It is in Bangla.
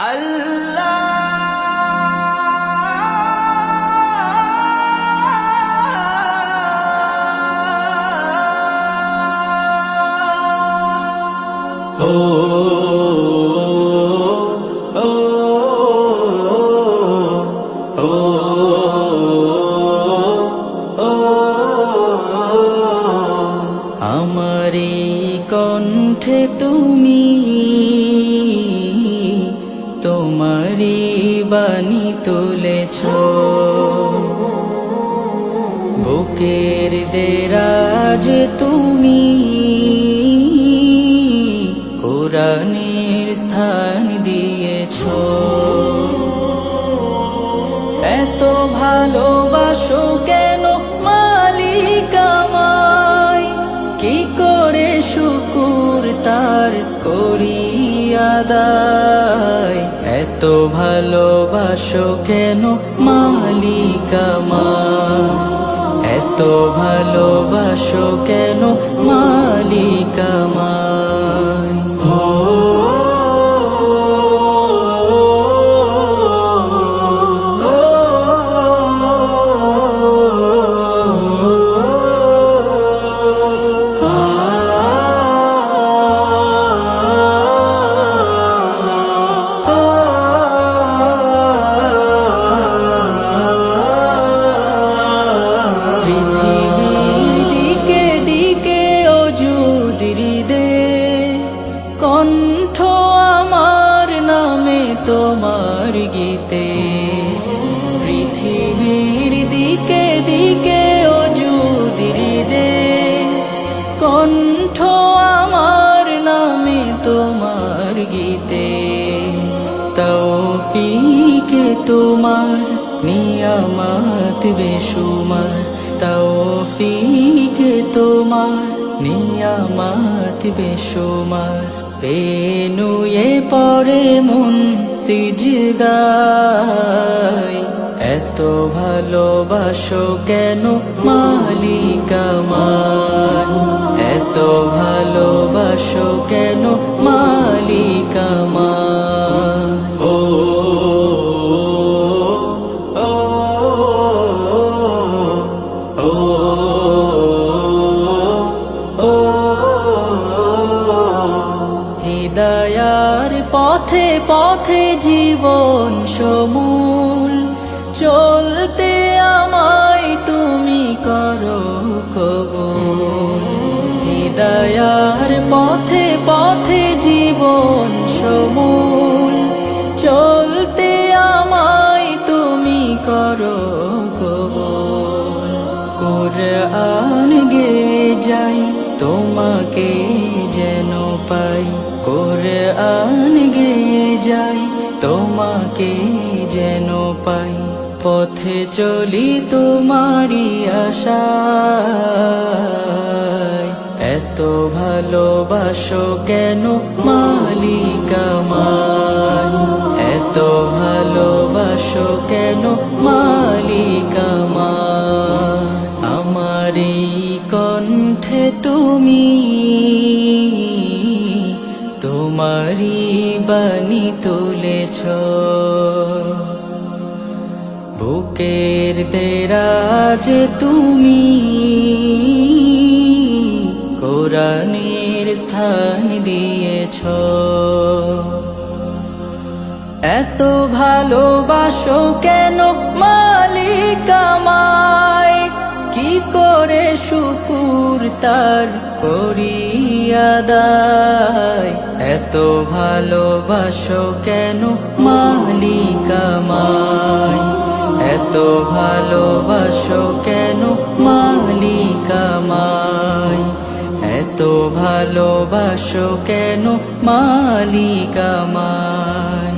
আল্লাহ ও ও ও ও আমারি কণ্ঠে তুমি তোমারি বাণী তুলেছ, বুকের দেরাজ তুমি কোরআনের স্থান দিয়েছ। এত ভালোবাসো কেন মালিক আমায়, কি করে শুকুর তার করি আদায়। এত ভালোবাসো কেন মালিক আমায়, এত ভালোবাসো কেন মালিক আমায়। কণ্ঠ আমার নামে তোমার গীতে, পৃথিবীর দিকে দিকে ওজুদির দে। কণ্ঠ আমার নামে তোমার গীতে, তৌফিকে তোমার নিয়ামত বেশুমার। তৌফিকে তোমার নিয়ামত বেশুমার। বেনুয়ে পড়ে মন সিজদায়, এত ভালোবাসো কেন মালিক আমায়, এত ভালোবাসো কেন মালিক আমায়। ও ও ও ও হিদায়ার পথে পথে জীবন সমূল, চলতে আমায় তুমি করো কবুল। হিদায়ার পথে পথে জীবন সমূল, চলতে আমায় তুমি করো কবুল। কুরআন গেয়ে যাই তোমাকে যেন পাই, কুরআন গেয়ে যাই তোমাকে যেন পাই। পথে চলি তোমারি আশায়, এত ভালোবাসো কেন মালিক আমায়, এত ভালোবাসো কেন মালিক আমায়। আমারি কণ্ঠে তুমি তোমারি বাণী তুলেছ, বুকের দেরাজ তুমি কোরআনের স্থান দিয়েছ। এত ভালোবাসো কেন মালিক আমায়, কি করে শুকুর তার করি আদায়। এত ভালোবাসো কেন মালিক আমায়, এত ভালোবাসো কেন মালিক আমায়, এত ভালোবাসো কেন মালিক আমায়।